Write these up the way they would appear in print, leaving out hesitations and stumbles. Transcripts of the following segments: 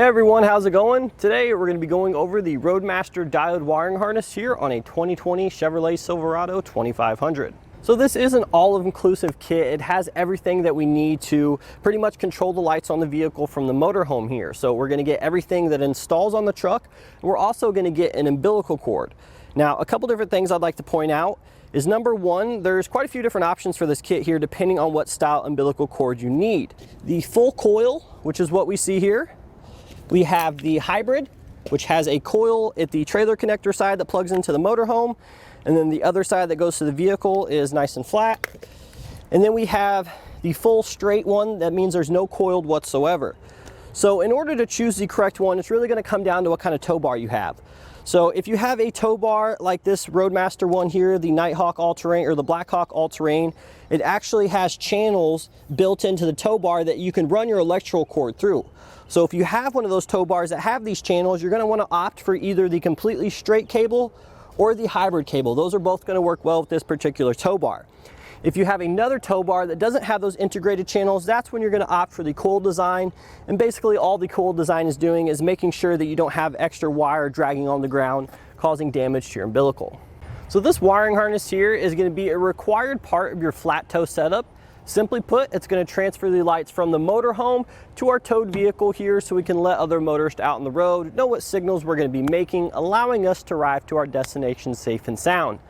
Hey everyone, how's it going? Today we're going to be going over the Roadmaster Diode wiring harness here on a 2020 Chevrolet Silverado 2500. So this is an all-inclusive kit. It has everything that we need to pretty much control the lights on the vehicle from the motorhome here. So we're going to get everything that installs on the truck, and we're also going to get an umbilical cord. Now, a couple different things I'd like to point out is number one, there's quite a few different options for this kit here depending on what style umbilical cord you need. The full coil, which is what we see here. We have the hybrid, which has a coil at the trailer connector side that plugs into the motorhome, and then the other side that goes to the vehicle is nice and flat. And then we have the full straight one. That means there's no coil whatsoever. So in order to choose the correct one, it's really going to come down to what kind of tow bar you have. So if you have a tow bar like this Roadmaster one here, the Nighthawk All-Terrain or the Blackhawk All-Terrain, it actually has channels built into the tow bar that you can run your electrical cord through. So if you have one of those tow bars that have these channels, you're going to want to opt for either the completely straight cable or the hybrid cable. Those are both going to work well with this particular tow bar. If you have another tow bar that doesn't have those integrated channels, that's when you're going to opt for the coil design. And basically all the coil design is doing is making sure that you don't have extra wire dragging on the ground, causing damage to your umbilical. So this wiring harness here is going to be a required part of your flat tow setup. Simply put, it's going to transfer the lights from the motorhome to our towed vehicle here so we can let other motorists out on the road know what signals we're going to be making, allowing us to arrive to our destination safe and sound.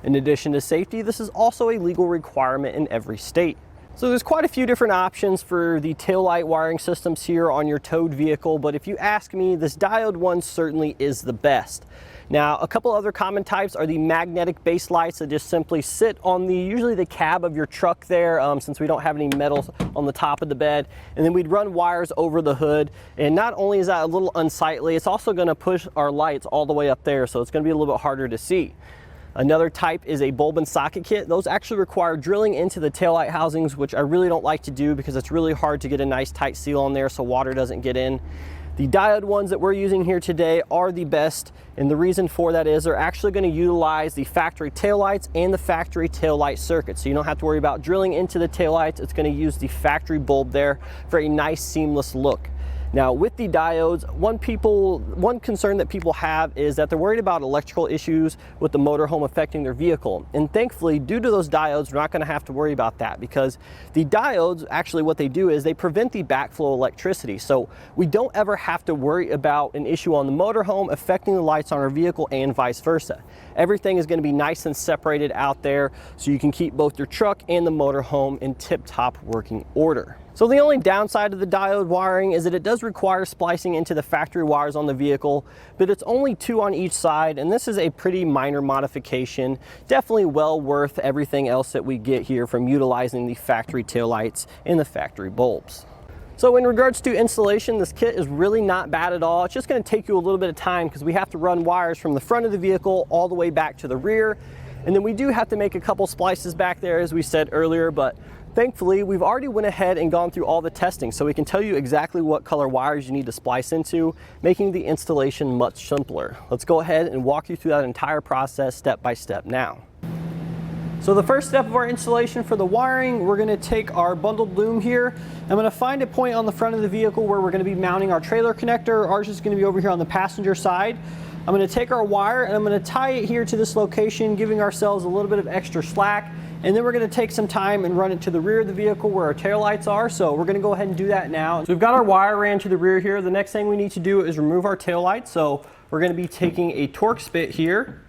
In addition to safety, this is also a legal requirement in every state. So there's quite a few different options for the taillight wiring systems here on your towed vehicle, but if you ask me, this diode one certainly is the best. Now, a couple other common types are the magnetic base lights that just simply sit on usually the cab of your truck there, since we don't have any metal on the top of the bed. And then we'd run wires over the hood. And not only is that a little unsightly, it's also going to push our lights all the way up there, so it's going to be a little bit harder to see. Another type is a bulb and socket kit. Those actually require drilling into the taillight housings, which I really don't like to do because it's really hard to get a nice tight seal on there so water doesn't get in. The diode ones that we're using here today are the best, and the reason for that is they're actually going to utilize the factory taillights and the factory taillight circuit. So you don't have to worry about drilling into the taillights. It's going to use the factory bulb there for a nice seamless look. Now with the diodes, one concern that people have is that they're worried about electrical issues with the motorhome affecting their vehicle. And thankfully, due to those diodes, we're not going to have to worry about that because the diodes, actually what they do is they prevent the backflow of electricity. So we don't ever have to worry about an issue on the motorhome affecting the lights on our vehicle and vice versa. Everything is going to be nice and separated out there so you can keep both your truck and the motorhome in tip-top working order. So the only downside of the diode wiring is that it does require splicing into the factory wires on the vehicle, but it's only 2 on each side, and this is a pretty minor modification. Definitely well worth everything else that we get here from utilizing the factory taillights and the factory bulbs. So in regards to installation, this kit is really not bad at all. It's just going to take you a little bit of time because we have to run wires from the front of the vehicle all the way back to the rear. And then we do have to make a couple splices back there, as we said earlier, but thankfully, we've already went ahead and gone through all the testing, so we can tell you exactly what color wires you need to splice into, making the installation much simpler. Let's go ahead and walk you through that entire process step by step now. So the first step of our installation for the wiring, we're going to take our bundled loom here. I'm going to find a point on the front of the vehicle where we're going to be mounting our trailer connector. Ours is going to be over here on the passenger side. I'm going to take our wire and I'm going to tie it here to this location, giving ourselves a little bit of extra slack. And then we're going to take some time and run it to the rear of the vehicle where our taillights are. So we're going to go ahead and do that now. So we've got our wire ran to the rear here. The next thing we need to do is remove our taillights. So we're going to be taking a torque spit here,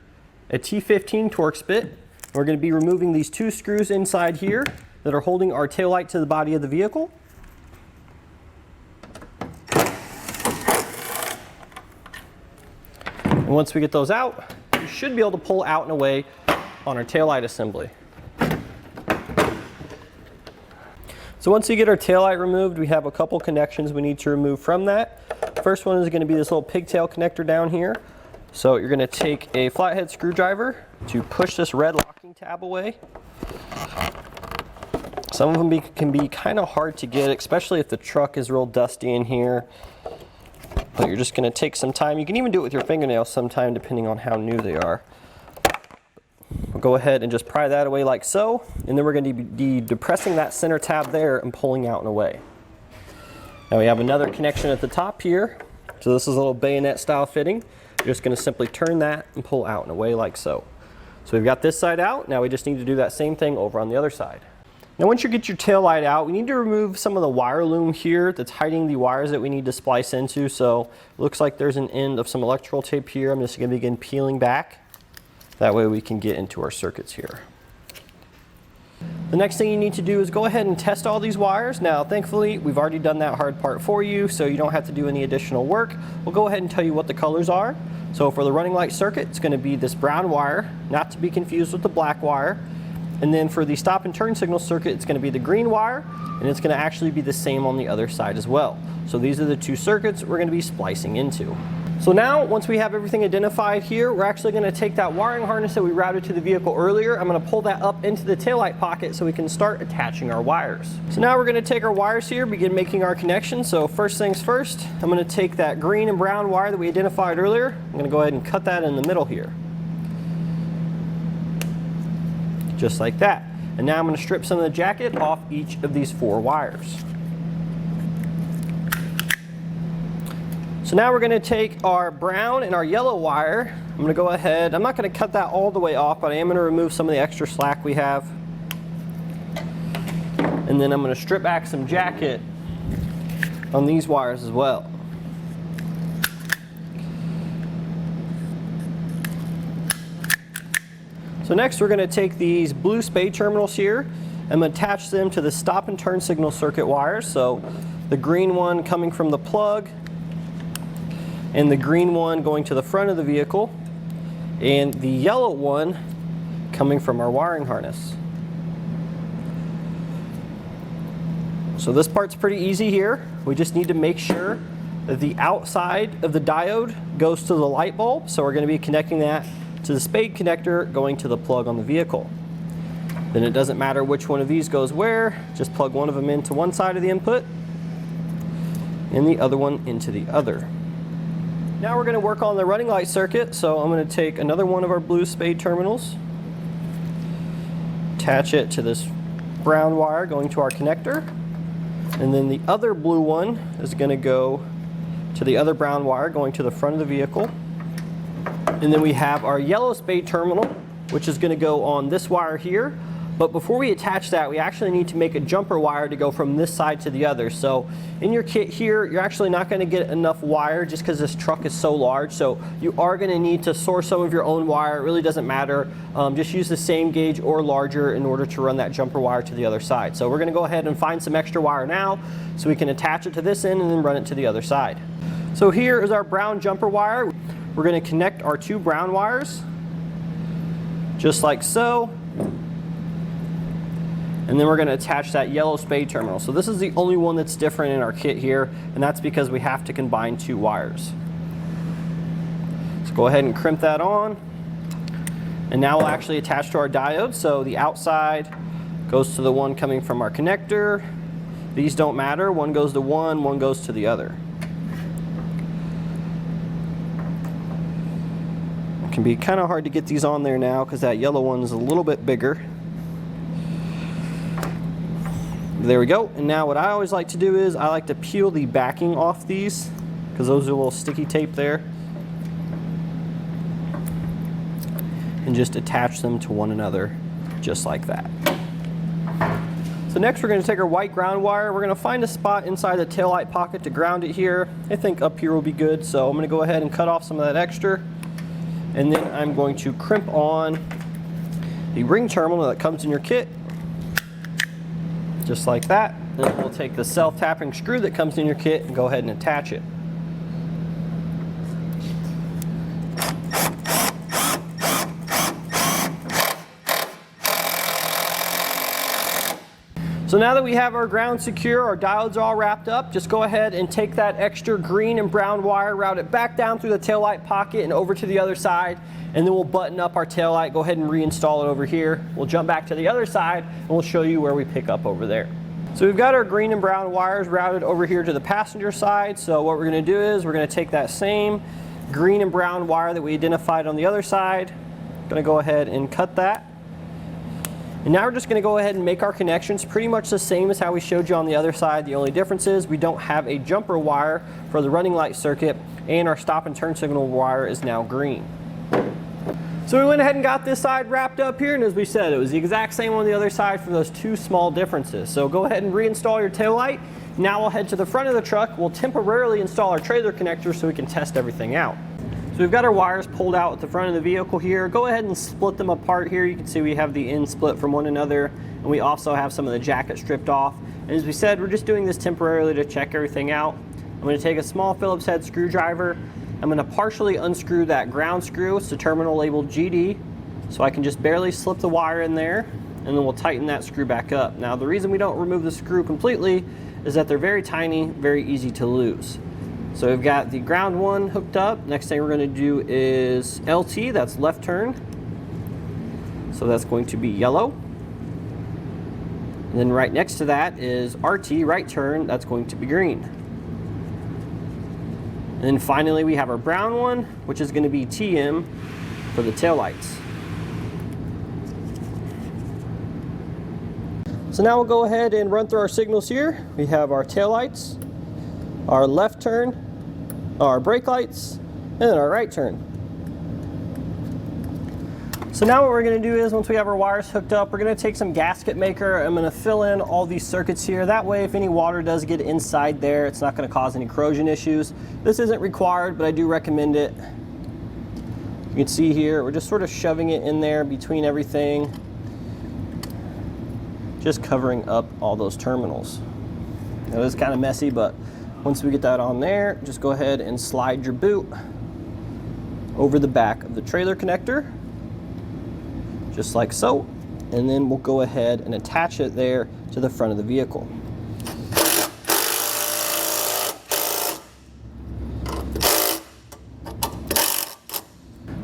a T15 torque spit. We're going to be removing these 2 screws inside here that are holding our taillight to the body of the vehicle. And once we get those out, we should be able to pull out and away on our taillight assembly. So once you get our taillight removed, we have a couple connections we need to remove from that. First one is going to be this little pigtail connector down here. So you're going to take a flathead screwdriver to push this red locking tab away. Some of them can be kind of hard to get, especially if the truck is real dusty in here. But you're just going to take some time. You can even do it with your fingernails sometime, depending on how new they are. We'll go ahead and just pry that away like so, and then we're going to be depressing that center tab there and pulling out and away. Now we have another connection at the top here So this is a little bayonet style fitting. You're just going to simply turn that and pull out in a way like so. So we've got this side out. Now we just need to do that same thing over on the other side. Now once you get your tail light out, we need to remove some of the wire loom here that's hiding the wires that we need to splice into. So it looks like there's an end of some electrical tape here. I'm just going to begin peeling back. That way we can get into our circuits here. The next thing you need to do is go ahead and test all these wires. Now thankfully we've already done that hard part for you, so you don't have to do any additional work. We'll go ahead and tell you what the colors are. So for the running light circuit, it's going to be this brown wire, not to be confused with the black wire. And then for the stop and turn signal circuit, it's going to be the green wire, and it's going to actually be the same on the other side as well. So these are the two circuits we're going to be splicing into. So now, once we have everything identified here, we're actually going to take that wiring harness that we routed to the vehicle earlier. I'm going to pull that up into the taillight pocket so we can start attaching our wires. So now we're going to take our wires here, begin making our connections. So first things first, I'm going to take that green and brown wire that we identified earlier. I'm going to go ahead and cut that in the middle here. Just like that. And now I'm going to strip some of the jacket off each of these 4 wires. So now we're going to take our brown and our yellow wire. I'm going to go ahead, I'm not going to cut that all the way off, but I am going to remove some of the extra slack we have. And then I'm going to strip back some jacket on these wires as well. So next we're going to take these blue spade terminals here. I'm going to attach them to the stop and turn signal circuit wires. So the green one coming from the plug, and the green one going to the front of the vehicle, and the yellow one coming from our wiring harness. So this part's pretty easy here. We just need to make sure that the outside of the diode goes to the light bulb. So we're going to be connecting that to the spade connector going to the plug on the vehicle. Then it doesn't matter which one of these goes where, just plug one of them into one side of the input and the other one into the other. Now we're going to work on the running light circuit, so I'm going to take another one of our blue spade terminals, attach it to this brown wire going to our connector, and then the other blue one is going to go to the other brown wire going to the front of the vehicle. And then we have our yellow spade terminal, which is going to go on this wire here. But before we attach that, we actually need to make a jumper wire to go from this side to the other. So in your kit here, you're actually not going to get enough wire just because this truck is so large. So you are going to need to source some of your own wire. It really doesn't matter. Just use the same gauge or larger in order to run that jumper wire to the other side. So we're going to go ahead and find some extra wire now so we can attach it to this end and then run it to the other side. So here is our brown jumper wire. We're going to connect our 2 brown wires, just like so. And then we're going to attach that yellow spade terminal. So this is the only one that's different in our kit here, and that's because we have to combine 2 wires. So go ahead and crimp that on. And now we'll actually attach to our diode. So the outside goes to the one coming from our connector. These don't matter. One goes to one, one goes to the other. It can be kind of hard to get these on there now because that yellow one is a little bit bigger. There we go. And now what I always like to do is I like to peel the backing off these because those are a little sticky tape there, and just attach them to one another just like that. So next we're going to take our white ground wire. We're going to find a spot inside the taillight pocket to ground it here. I think up here will be good, so I'm going to go ahead and cut off some of that extra, and then I'm going to crimp on the ring terminal that comes in your kit just like that. Then we'll take the self-tapping screw that comes in your kit and go ahead and attach it. So now that we have our ground secure, our diodes all wrapped up, just go ahead and take that extra green and brown wire, route it back down through the taillight pocket and over to the other side, and then we'll button up our taillight, go ahead and reinstall it over here. We'll jump back to the other side and we'll show you where we pick up over there. So we've got our green and brown wires routed over here to the passenger side. So what we're going to do is we're going to take that same green and brown wire that we identified on the other side. Going to go ahead and cut that. And now we're just going to go ahead and make our connections pretty much the same as how we showed you on the other side. The only difference is we don't have a jumper wire for the running light circuit, and our stop and turn signal wire is now green. So we went ahead and got this side wrapped up here, and as we said, it was the exact same on the other side for those two small differences. So go ahead and reinstall your taillight. Now we'll head to the front of the truck. We'll temporarily install our trailer connector so we can test everything out. So we've got our wires pulled out at the front of the vehicle here. Go ahead and split them apart here. You can see we have the end split from one another, and we also have some of the jacket stripped off. And as we said, we're just doing this temporarily to check everything out. I'm going to take a small Phillips head screwdriver. I'm going to partially unscrew that ground screw. It's the terminal labeled GD. So I can just barely slip the wire in there, and then we'll tighten that screw back up. Now the reason we don't remove the screw completely is that they're very tiny, very easy to lose. So we've got the ground one hooked up. Next thing we're going to do is LT, that's left turn. So that's going to be yellow. And then right next to that is RT, right turn, that's going to be green. And then finally we have our brown one, which is going to be TM for the taillights. So now we'll go ahead and run through our signals here. We have our taillights, our left turn, our brake lights, and then our right turn. So now what we're going to do is, once we have our wires hooked up, we're going to take some gasket maker. I'm going to fill in all these circuits here. That way if any water does get inside there, it's not going to cause any corrosion issues. This isn't required, but I do recommend it. You can see here, we're just sort of shoving it in there between everything, just covering up all those terminals. Now, it's kind of messy, but once we get that on there, just go ahead and slide your boot over the back of the trailer connector, just like so, and then we'll go ahead and attach it there to the front of the vehicle.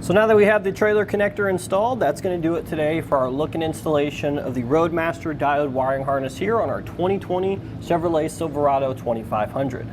So now that we have the trailer connector installed, that's going to do it today for our look and installation of the Roadmaster Diode wiring harness here on our 2020 Chevrolet Silverado 2500.